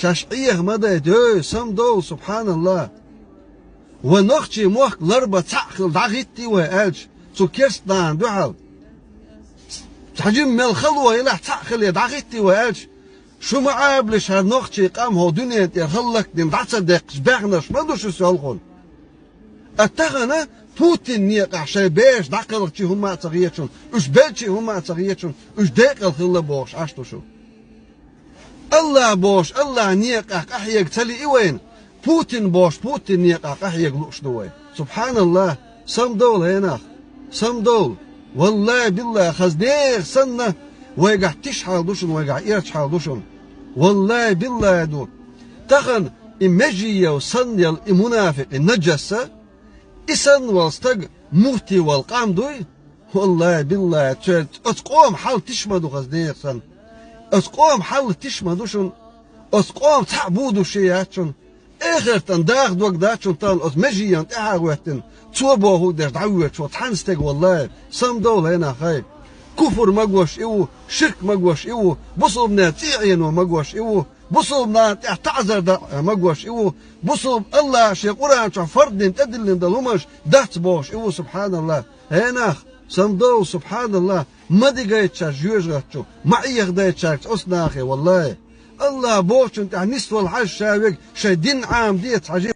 شاشعيه مدى دو سمدو سبحان الله ونخشي موخ لربة تعقل دغيتي وألج سو كيرستان دوحل تحجم من الخلوة إلى تعقل دغيتي وألج شو معابلش هالنخشي قام هو دنيا تيرخلك دم دعصدق شبغنش ما دوش يسولخون اتغنا بوتين نيقع شي بيش دقلتي هما تغيتشون اش بلتي هما تغيتشون اش دقل خلا بوش عشتو شو الله بوش الله نيقع احيق تلي وين بوتين بوش بوتين نيقع احيق لوش دوي سبحان الله سم دول هنا سم دول والله بالله خزدير سنة ويقع تشحال دوشن ويقع يرشحال دوشن والله بالله دو تخن إمجية وصنيا المنافق النجسة إسن والستق مفتي والقام دوي والله بالله أتقوم حال تشمدو خزدير سن أتقوم حال تشمدوشن أتقوم تعبودو شيئاتشن آخر تنداخ دوك داتشن تان أتمجيا تحاوتن توبوهو داش دعوت وتحنستق والله سم دول هنا خايب كفر مقوش إيوه شرك مقوش إيوه بصوبنا تيعين ومقوش إيوه بصوبنا تعذر مقوش إيوه بصوب الله شي قرآن فردين تدلين دلهمش دات بوش إيوه سبحان الله هناخ سمدو سبحان الله ما دي قايت شاك جوش غاتشو معي غدايت شاك أصناخي والله الله بوش انت نسوى الحج شاوك شي دين عام ديت حجيب